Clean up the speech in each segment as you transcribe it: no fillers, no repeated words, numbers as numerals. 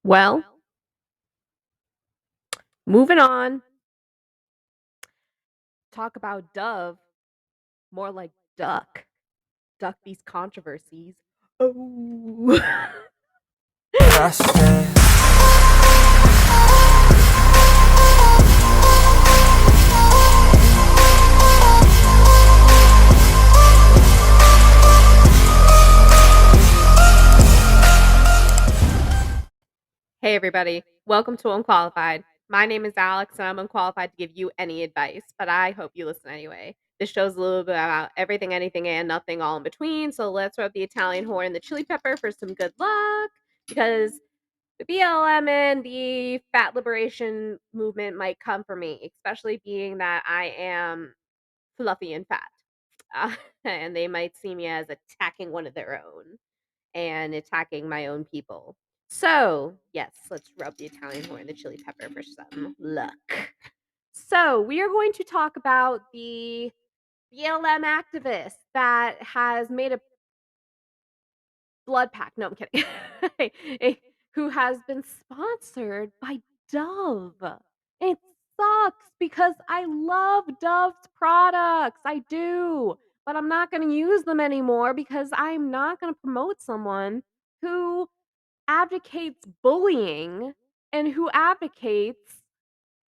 Well, moving on. Talk about Dove, more like duck. Duck these controversies. Oh. Trust me. Hey, everybody. Welcome to Unqualified. My name is Alex, and I'm unqualified to give you any advice, but I hope you listen anyway. This show's a little bit about everything, anything, and nothing all in between. So let's rub the Italian horn and the chili pepper for some good luck because the BLM and the fat liberation movement might come for me, especially being that I am fluffy and fat. Uh, and they might see me as attacking one of their own and attacking my own people. So, yes, let's rub the Italian horn and the chili pepper for some luck. So, we are going to talk about the BLM activist that has made a blood pact. No, I'm kidding. Who has been sponsored by Dove. It sucks because I love Dove's products. I do. But I'm not going to use them anymore because I'm not going to promote someone who advocates bullying and who advocates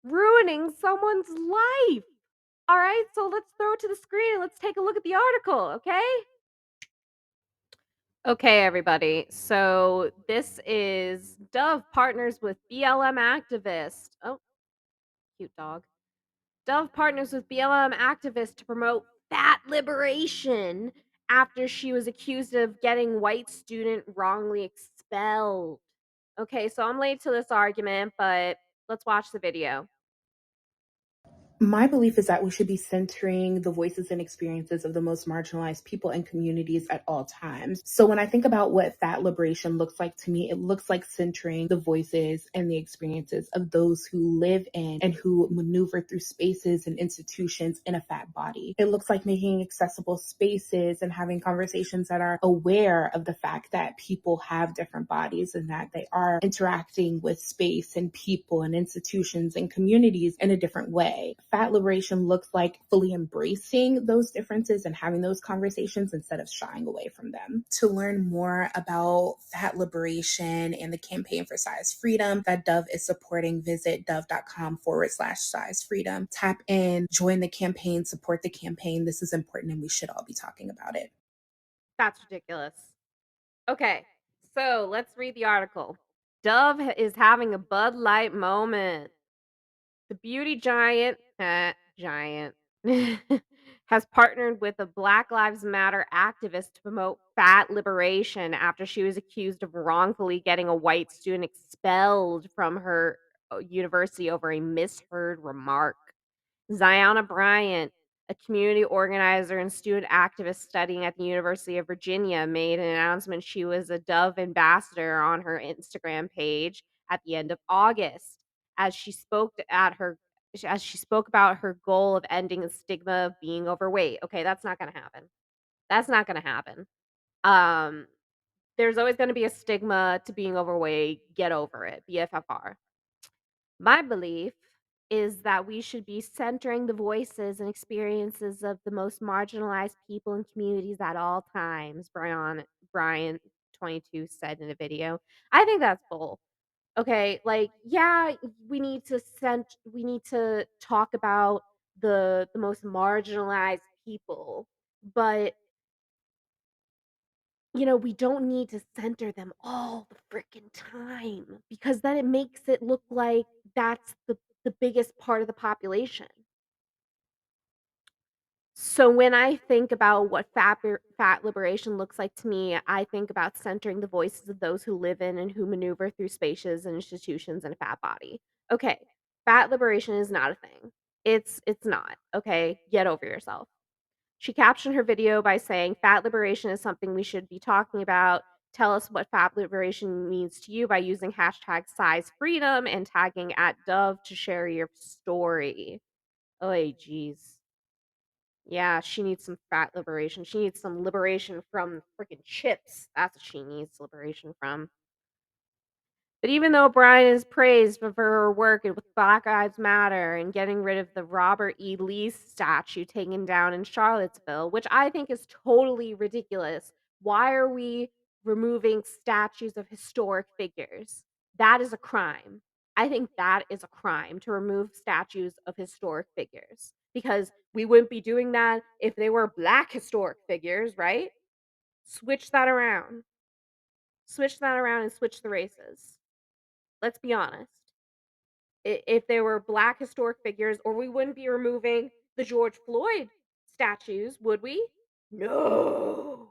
ruining someone's life. All right, so let's throw it to the screen and let's take a look at the article, okay? Okay, everybody. So this is Dove partners with BLM activist. Oh, cute dog. Dove partners with BLM activists to promote fat liberation after she was accused of getting white student wrongly expelled. Okay, so I'm late to this argument, but let's watch the video. My belief is that we should be centering the voices and experiences of the most marginalized people and communities at all times. So when I think about what fat liberation looks like to me, it looks like centering the voices and the experiences of those who live in and who maneuver through spaces and institutions in a fat body. It looks like making accessible spaces and having conversations that are aware of the fact that people have different bodies and that they are interacting with space and people and institutions and communities in a different way. Fat liberation looks like fully embracing those differences and having those conversations instead of shying away from them. To learn more about fat liberation and the campaign for size freedom that Dove is supporting, visit dove.com/size freedom. Tap in, join the campaign, support the campaign. This is important and we should all be talking about it. That's ridiculous. Okay, so let's read the article. Dove is having a Bud Light moment. The beauty giant, has partnered with a Black Lives Matter activist to promote fat liberation after she was accused of wrongfully getting a white student expelled from her university over a misheard remark. Ziona Bryant, a community organizer and student activist studying at the University of Virginia, made an announcement she was a Dove ambassador on her Instagram page at the end of August as she spoke about her goal of ending the stigma of being overweight. Okay, that's not going to happen. That's not going to happen. Um there's always going to be a stigma to being overweight. Get over it. BFFR. My belief is that we should be centering the voices and experiences of the most marginalized people and communities at all times, Bryant 22 said in a video. I think that's bull. Okay, like yeah, we need to talk about the most marginalized people, but we don't need to center them all the freaking time because then it makes it look like that's the biggest part of the population. So when I think about what fat liberation looks like to me, I think about centering the voices of those who live in and who maneuver through spaces and institutions in a fat body. Okay, fat liberation is not a thing. It's not. Okay, get over yourself. She captioned her video by saying, "Fat liberation is something we should be talking about. Tell us what fat liberation means to you by using hashtag size freedom and tagging at Dove to share your story." Oh, jeez. Yeah, she needs some fat liberation. She needs some liberation from freaking chips. That's what she needs liberation from. But even though Bryant is praised for her work with Black Lives Matter and getting rid of the Robert E. Lee statue taken down in Charlottesville, which I think is totally ridiculous. Why are we removing statues of historic figures? That is a crime. I think that is a crime to remove statues of historic figures because we wouldn't be doing that if they were Black historic figures, right? Switch that around. Switch that around and switch the races. Let's be honest. If they were Black historic figures, or we wouldn't be removing the George Floyd statues, would we? No.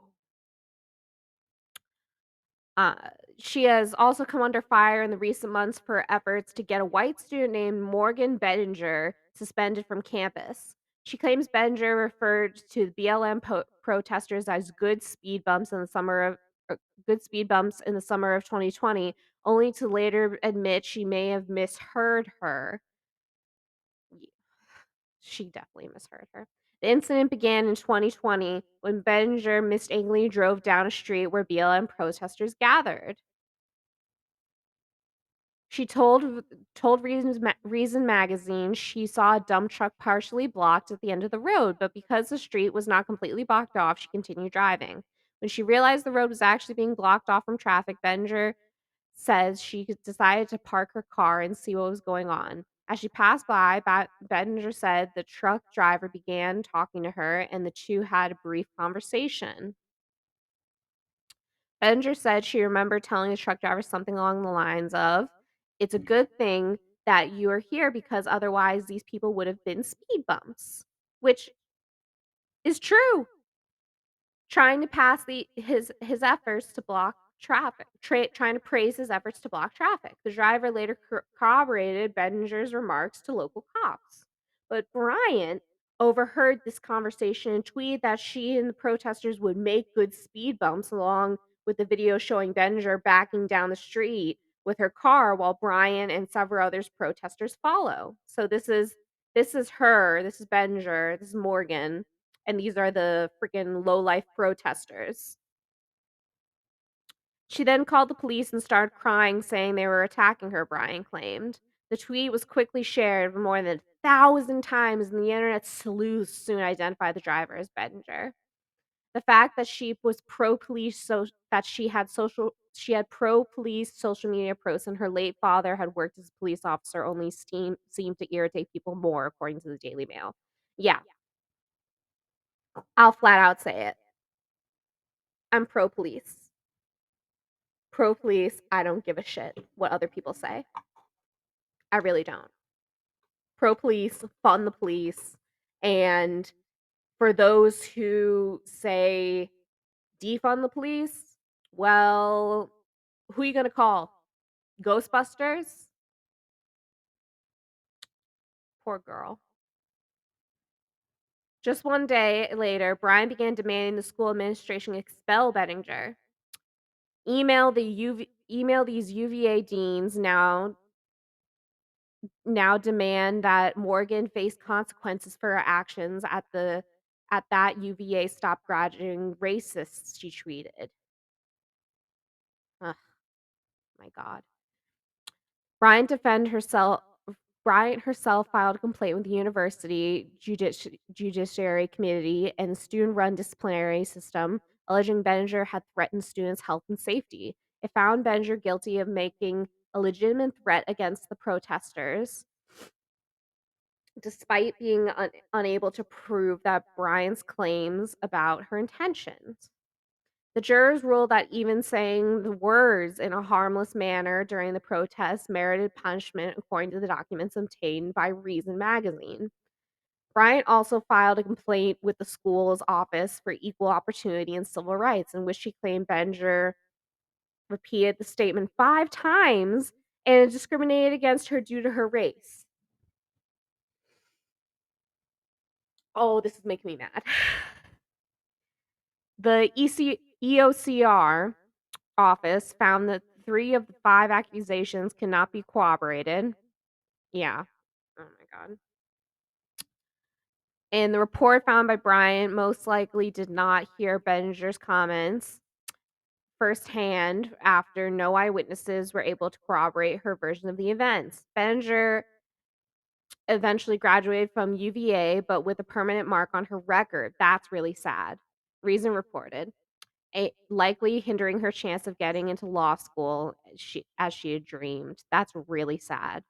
Uh, she has also come under fire in the recent months for efforts to get a white student named Morgan Bettinger suspended from campus. She claims Bettinger referred to the BLM protesters as good speed bumps in the summer of 2020, only to later admit she may have misheard her. She definitely misheard her. The incident began in 2020 when Benninger mistakenly drove down a street where BLM protesters gathered. She told Reason magazine she saw a dump truck partially blocked at the end of the road, but because the street was not completely blocked off, she continued driving. When she realized the road was actually being blocked off from traffic, Benninger says she decided to park her car and see what was going on. As she passed by, Bettinger said the truck driver began talking to her and the two had a brief conversation. Bettinger said she remembered telling the truck driver something along the lines of, "It's a good thing that you are here because otherwise these people would have been speed bumps," which is true. Trying to pass his efforts to block traffic, trying to praise his efforts to block traffic. The driver later corroborated Bettinger's remarks to local cops. But Bryant overheard this conversation and tweeted that she and the protesters would make good speed bumps along with the video showing Bettinger backing down the street with her car while Bryant and several others protesters follow. So this is her, this is Bettinger, this is Morgan, and these are the freaking low life protesters. She then called the police and started crying, saying they were attacking her, Brian claimed. The tweet was quickly shared more than 1,000 times, and the internet sleuths soon identified the driver as Bettinger. The fact that she was pro police, so that she had pro police social media posts, and her late father had worked as a police officer only seemed to irritate people more, according to the Daily Mail. Yeah, I'll flat out say it. I'm pro police. Pro police, I don't give a shit what other people say. I really don't. Pro police, fund the police. And for those who say defund the police, well, who are you going to call? Ghostbusters? Poor girl. Just one day later, Brian began demanding the school administration expel Bettinger. Email these UVA deans now demand that Morgan face consequences for her actions at that UVA stop graduating racists, she tweeted. Ugh, my God. Bryant defend herself Bryant herself filed a complaint with the university judiciary committee and the student-run disciplinary system, alleging Benninger had threatened students' health and safety. It found Benninger guilty of making a legitimate threat against the protesters, despite being unable to prove that Bryant's claims about her intentions. The jurors ruled that even saying the words in a harmless manner during the protest merited punishment, according to the documents obtained by Reason magazine. Bryant also filed a complaint with the school's Office for Equal Opportunity and Civil Rights, in which she claimed Benninger repeated the statement 5 times and discriminated against her due to her race. Oh, this is making me mad. The EOCR office found that 3 of the 5 accusations cannot be corroborated. Yeah. Oh my god. And the report found by Bryant most likely did not hear Benninger's comments. firsthand after no eyewitnesses were able to corroborate her version of the events. Beninger eventually graduated from UVA, but with a permanent mark on her record. That's really sad. Reason reported. Likely hindering her chance of getting into law school as she had dreamed. That's really sad.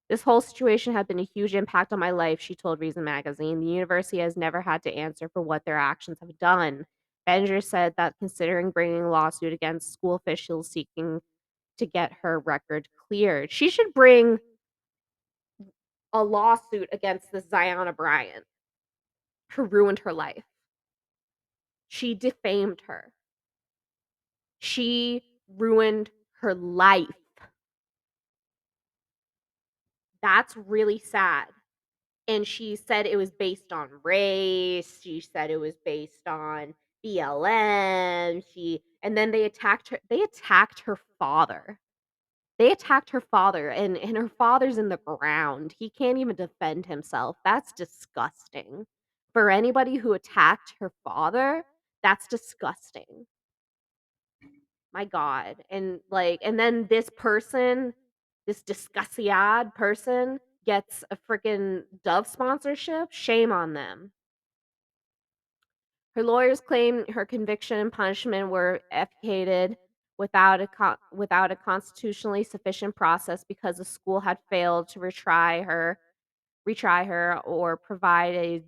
This whole situation had been a huge impact on my life, she told Reason magazine. The university has never had to answer for what their actions have done. Beninger said that considering bringing a lawsuit against school officials seeking to get her record cleared, she should bring a lawsuit against this Ziona Bryant who ruined her life. She defamed her. She ruined her life. That's really sad. And she said it was based on race. She said it was based on BLM. And then they attacked her father. They attacked her father and her father's in the ground. He can't even defend himself. That's disgusting. For anybody who attacked her father, that's disgusting. My God. And then this person, this disgusting person gets a freaking Dove sponsorship. Shame on them. Her lawyers claim her conviction and punishment were efficated without a constitutionally sufficient process because the school had failed to retry her or provide a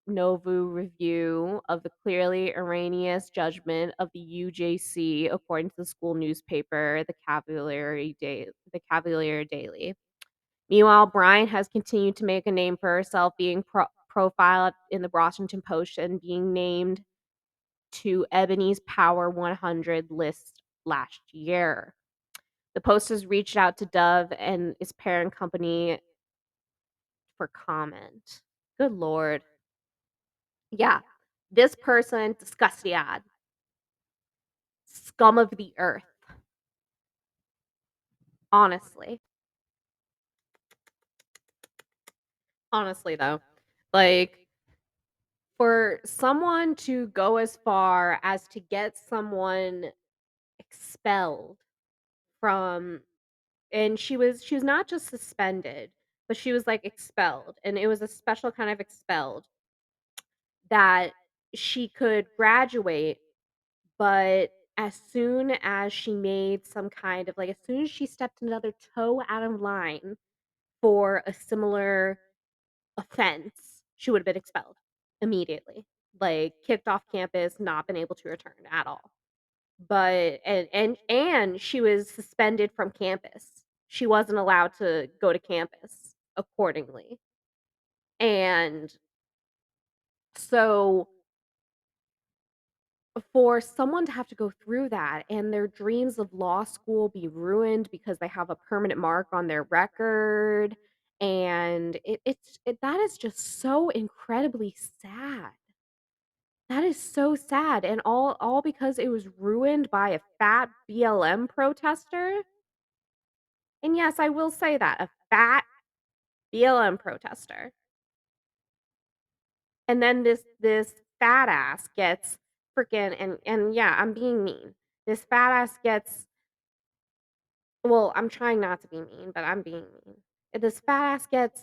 novo review of the clearly erroneous judgment of the UJC, according to the school newspaper, the Cavalier Daily. Meanwhile, Bryant has continued to make a name for herself, being profiled in the Washington Post and being named to Ebony's Power 100 list last year. The Post has reached out to Dove and its parent company for comment. Good lord. Yeah. This person, disgusting, scum of the earth. Honestly. Honestly, though. Like, for someone to go as far as to get someone expelled from and she was not just suspended, but she was, like, expelled, and it was a special kind of expelled that she could graduate, but as soon as she made some kind of as soon as she stepped another toe out of line for a similar offense, she would have been expelled immediately, like, kicked off campus, not been able to return at all. But and she was suspended from campus. She wasn't allowed to go to campus accordingly. And so for someone to have to go through that and their dreams of law school be ruined because they have a permanent mark on their record and that is just so incredibly sad. That is so sad and all because it was ruined by a fat BLM protester. And yes, I will say that, a fat BLM protester. And then this fat ass gets freaking and yeah, I'm being mean. This fat ass gets well, I'm trying not to be mean, but I'm being mean. This fat ass gets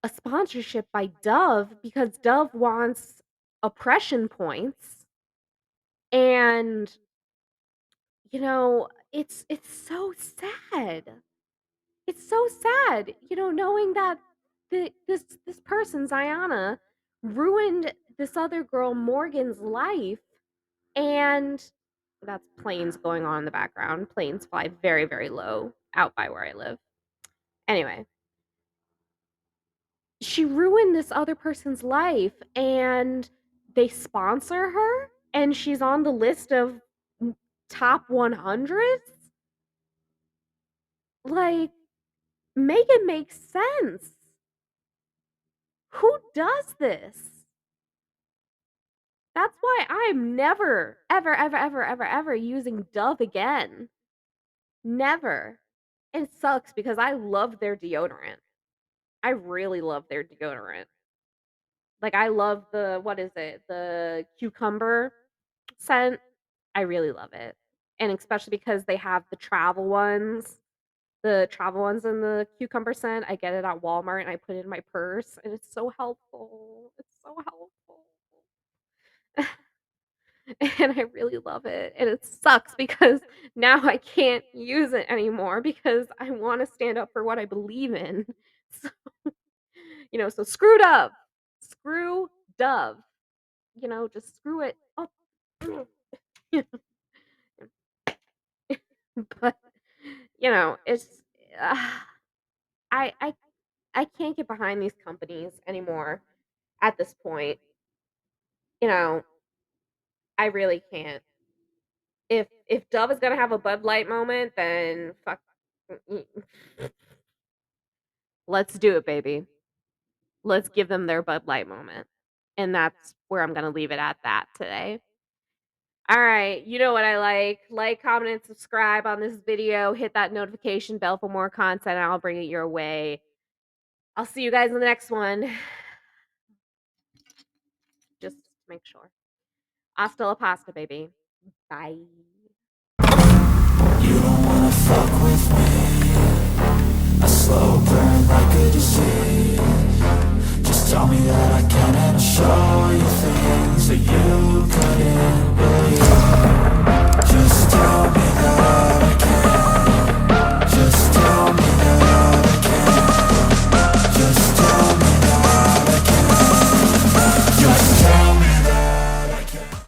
a sponsorship by Dove because Dove wants oppression points. And it's so sad. It's so sad, knowing that this person, Ziana, ruined this other girl, Morgan's life, and that's planes going on in the background. Planes fly very, very low out by where I live. Anyway, she ruined this other person's life, and they sponsor her, and she's on the list of top 100s. Like, make it make sense. Who does this? That's why I'm never, ever, ever, ever, ever, ever using Dove again. Never. It sucks because I love their deodorant. I really love their deodorant. Like, I love the what is it? The cucumber scent. I really love it, and especially because they have the travel ones in the cucumber scent. I get it at Walmart, and I put it in my purse, and it's so helpful. It's so helpful. And I really love it, and it sucks because now I can't use it anymore because I wanna stand up for what I believe in. So, so screw Dove. Screw Dove. Just screw it up. But, it's uh, I I I can't get behind these companies anymore at this point. You know, I really can't. If Dove is gonna have a Bud Light moment, then fuck. Let's do it, baby. Let's give them their Bud Light moment. And that's where I'm gonna leave it at that today. Alright, you know what I like. Like, comment, and subscribe on this video. Hit that notification bell for more content, and I'll bring it your way. I'll see you guys in the next one. Just to make sure. Hasta la pasta, baby. Bye. You don't wanna fuck with me. A slow burn like a disease.